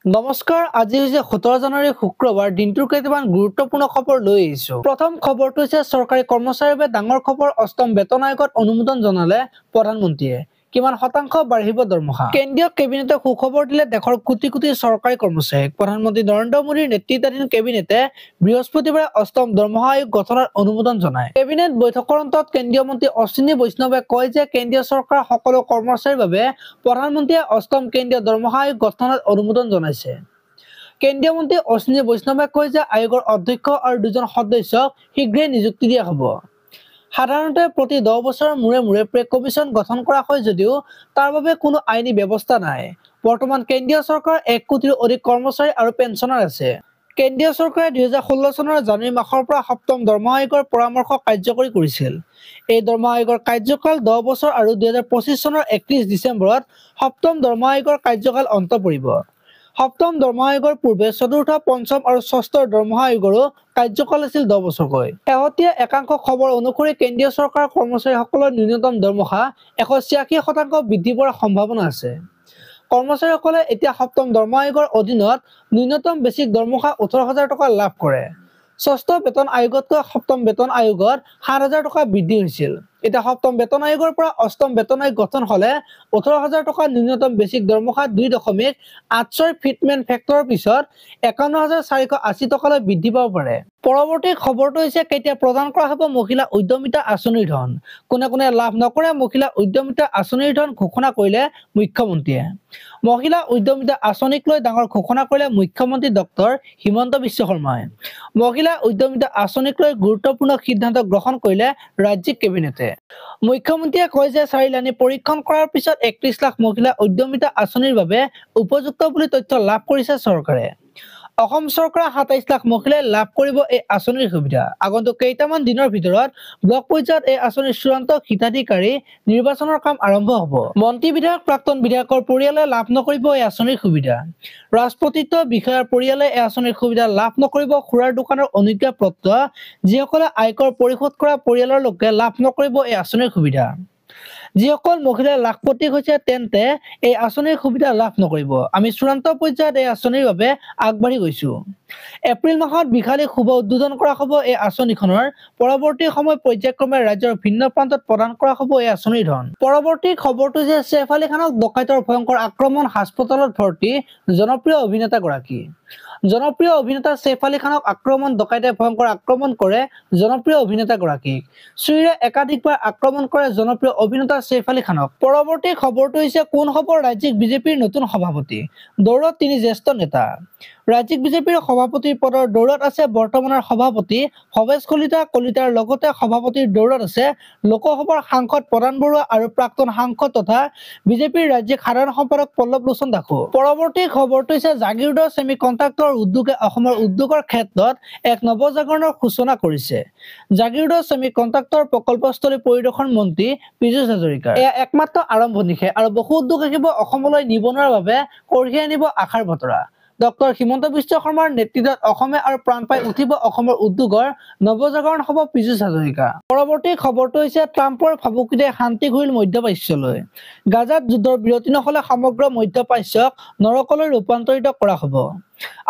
নমস্কাৰ, আজি হৈছে 17 জানুৱাৰী শুক্ৰবাৰ। দিনটোৰ কেইটামান গুৰুত্বপূৰ্ণ খবৰ লৈ আহিছো। প্ৰথম খবৰটো হৈছে চৰকাৰী কৰ্মচাৰীৰ বাবে ডাঙৰ খবৰ। অষ্টম বেতন আয়োগত অনুমোদন জনালে প্ৰধানমন্ত্ৰীয়ে। কিমান শতাংশ বাঢ়িব দৰমহা? কেন্দ্ৰীয় কেবিনেটে সুখবৰ দিলে দেশৰ কোটি কোটি চৰকাৰী কৰ্মচাৰীক। প্ৰধানমন্ত্ৰী নৰেন্দ্ৰ মোদীৰ নেতৃত্বাধীন কেবিনেটে বৃহস্পতিবাৰে অষ্টম দৰমহা আয়োগ গঠনৰ অনুমোদন জনায়। কেবিনেট বৈঠকৰ অন্তত কেন্দ্ৰীয় মন্ত্ৰী অশ্বিনী বৈষ্ণৱে কয় যে কেন্দ্ৰীয় চৰকাৰৰ সকলো কৰ্মচাৰীৰ বাবে প্ৰধানমন্ত্ৰীয়ে অষ্টম কেন্দ্ৰীয় দৰমহা আয়োগ গঠনত অনুমোদন জনাইছে। কেন্দ্ৰীয় মন্ত্ৰী অশ্বিনী বৈষ্ণৱে কয় যে আয়োগৰ অধ্যক্ষ আৰু 2জন সদস্যক শীঘ্ৰেই নিযুক্তি দিয়া হ'ব। সাধাৰণতে প্ৰতি 10 বছৰৰ মূৰে মূৰে পে কমিছন গঠন কৰা হয় যদিও তাৰ বাবে কোনো আইনী ব্যৱস্থা নাই। বৰ্তমান কেন্দ্ৰীয় চৰকাৰৰ 1 কোটিৰো অধিক কৰ্মচাৰী আৰু পেঞ্চনাৰ আছে। কেন্দ্ৰীয় চৰকাৰে 2016 চনৰ জানুৱাৰী মাহৰ পৰা সপ্তম দৰমহা আয়োগৰ পৰামৰ্শ কাৰ্যকৰী কৰিছিল। এই দৰমহা আয়োগৰ কাৰ্যকাল 10 বছৰ আৰু 2025 চনৰ 31 ডিচেম্বৰত সপ্তম দৰমহা আয়োগৰ কাৰ্যকাল অন্ত পৰিব। সপ্তম দৰমহা আয়োগৰ পূৰ্বে চতুৰ্থ, পঞ্চম আৰু ষষ্ঠ দৰমহা আয়োগৰো কাৰ্যকাল আছিল 10 বছৰকৈ। শেহতীয়া একাংশ খবৰ অনুসৰি কেন্দ্ৰীয় চৰকাৰৰ কৰ্মচাৰীসকলৰ ন্যূনতম দৰমহা 186% বৃদ্ধি পোৱাৰ সম্ভাৱনা আছে। কৰ্মচাৰীসকলে এতিয়া সপ্তম দৰমহা আয়োগৰ অধীনত ন্যূনতম বেছিক দৰমহা 18,000 টকা লাভ কৰে। ষষ্ঠ বেতন আয়োগতকৈ সপ্তম বেতন আয়োগত 7,000 টকা বৃদ্ধি হৈছিল। এতিয়া সপ্তম বেতন আয়োগৰ পৰা অষ্টম বেতন আয়োগ গঠন হলে 18,000 টকা ন্যূনতম বেছিক দৰমহা 2.86 ফিটমেন্ট ফেক্টৰৰ পিছত 51,480 টকালৈ বৃদ্ধি পাব পাৰে। পৰৱৰ্তী খবৰটো হৈছে কেতিয়া প্ৰদান কৰা হ'ব মহিলা উদ্যমিতা আঁচনিৰ ধন। কোনে কোনে লাভ নকৰে মহিলা উদ্যমিতা আঁচনিৰ ধন ঘোষণা কৰিলে মুখ্যমন্ত্ৰীয়ে। মহিলা উদ্যমিতা আঁচনিক লৈ ডাঙৰ ঘোষণা কৰিলে মুখ্যমন্ত্ৰী ডক্টৰ হিমন্ত বিশ্ব শৰ্মাই। মহিলা উদ্যমিতা আঁচনিক লৈ গুৰুত্বপূৰ্ণ সিদ্ধান্ত গ্ৰহণ কৰিলে ৰাজ্যিক কেবিনেটে। মুখ্যমন্ত্ৰীয়ে কয় যে 4 লানি পৰীক্ষণ কৰাৰ পিছত 31 লাখ মহিলা উদ্যমিতা আঁচনিৰ বাবে উপযুক্ত বুলি তথ্য লাভ কৰিছে চৰকাৰে। অসম চৰকাৰে 27 লাখ মহিলাই লাভ কৰিব এই আঁচনিৰ সুবিধা। আগন্তুক কেইটামান দিনৰ ভিতৰত ব্লক পৰ্যায়ত এই আঁচনিৰ চূড়ান্ত হিতাধিকাৰী নিৰ্বাচনৰ কাম আৰম্ভ হ'ব। মন্ত্ৰী বিধায়ক প্ৰাক্তন বিধায়কৰ পৰিয়ালে লাভ নকৰিব এই আঁচনিৰ সুবিধা। ৰাজপত্ৰিত বিষয়াৰ পৰিয়ালে এই আঁচনিৰ সুবিধা লাভ নকৰিব। খুৰাৰ দোকানৰ অনুজ্ঞাপত্ৰ যিসকলে আয়কৰ পৰিশোধ কৰা পৰিয়ালৰ লোকে লাভ নকৰিব এই আঁচনিৰ সুবিধা। যিসকল মহিলাই লাখপতি হৈছে তেন্তে এই আঁচনিৰ সুবিধা লাভ নকৰিব। আমি চূড়ান্ত পৰ্যায়ত এই আঁচনিৰ বাবে আগবাঢ়ি গৈছো। এপ্ৰিল মাহত বিশালী শুভ উদ্বোধন কৰা হ'ব এই আঁচনিখনৰ। পৰৱৰ্তী সময় পৰ্যায়ক্ৰমে ৰাজ্যৰ ভিন্ন প্ৰান্তত প্ৰদান কৰা হ'ব এই আঁচনিৰ ধন। পৰৱৰ্তী খবৰটো যে ছেইফ আলী খানক ডকাইতৰ ভয়ংকৰ আক্ৰমণ, হাস্পতালত ভৰ্তি জনপ্ৰিয় অভিনেতাগৰাকী। জনপ্ৰিয় অভিনেতা ছেইফ আলী খানক আক্ৰমণ, ডকাইতে ভয়ংকৰ আক্ৰমণ কৰে জনপ্ৰিয় অভিনেতাগৰাকীক। চুৰিৰে একাধিকবাৰ আক্ৰমণ কৰে জনপ্ৰিয় অভিনেতা ছেইফ আলী খানক। পৰৱৰ্তী খবৰটো হৈছে কোন হ'ব ৰাজ্যিক বিজেপিৰ নতুন সভাপতি। দৌৰত 3 জ্যেষ্ঠ নেতা। ৰাজ্যিক বিজেপিৰ সভাপতিৰ পদৰ দৌৰত আছে বৰ্তমানৰ সভাপতি ভৱেশ কলিতাৰ লগতে সভাপতিৰ দৌৰত আছে লোকসভাৰ সাংসদ প্ৰধান বৰুৱা আৰু প্ৰাক্তন সাংসদ তথা বিজেপিৰ ৰাজ্যিক সাধাৰণ সম্পাদক পল্লৱ লোচন দাসো। পৰৱৰ্তী খবৰটো হৈছে জাগিৰোডৰ ছেমি কণ্ডাক্টৰ উদ্যোগে অসমৰ উদ্যোগৰ ক্ষেত্ৰত এক নৱজাগৰণৰ সূচনা কৰিছে। জাগিৰোডৰ ছেমি কণ্ডাক্টৰ প্ৰকল্পস্থলী পৰিদৰ্শন মন্ত্ৰী পীযুষ হাজৰিকা। এয়া একমাত্ৰ আৰম্ভণিহে আৰু বহু উদ্যোগ আহিব অসমলৈ নিবনুৱাৰ বাবে কঢ়িয়াই আনিব আশাৰ বতৰা। ডক্টৰ হিমন্ত বিশ্ব শৰ্মাৰ নেতৃত্বত অসমে আৰু প্ৰাণ পাই উঠিব অসমৰ উদ্যোগৰ নৱজাগৰণ হ'ব পীযুষ হাজৰিকা। পৰৱৰ্তী খবৰটো হৈছে ট্ৰাম্পৰ ভাবুকিৰে শান্তি ঘূৰিল মধ্যপ্ৰাচ্যলৈ। গাজাত যুদ্ধৰ বিৰতি নহলে সমগ্ৰ মধ্যপ্ৰাচ্যক নৰকলৈ ৰূপান্তৰিত কৰা হ'ব।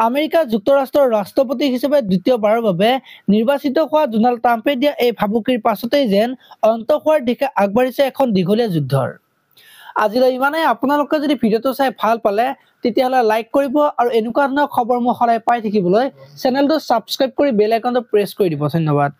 আমেৰিকা যুক্তৰাষ্ট্ৰৰ ৰাষ্ট্ৰপতি হিচাপে দ্বিতীয়বাৰৰ বাবে নিৰ্বাচিত হোৱা ডোনাল্ড ট্ৰাম্পে দিয়া এই ভাবুকিৰ পাছতেই যেন অন্ত হোৱাৰ দিশে আগবাঢ়িছে এখন দীঘলীয়া যুদ্ধৰ। আজিলৈ ইমানেই। আপোনালোকে যদি ভিডিঅ'টো চাই ভাল পালে তেতিয়াহ'লে লাইক কৰিব আৰু এনেকুৱা ধৰণৰ খবৰ মই সদায় পাই থাকিবলৈ চেনেলটো ছাবস্ক্ৰাইব কৰি বেল আইকনটো প্ৰেছ কৰি দিব। ধন্যবাদ।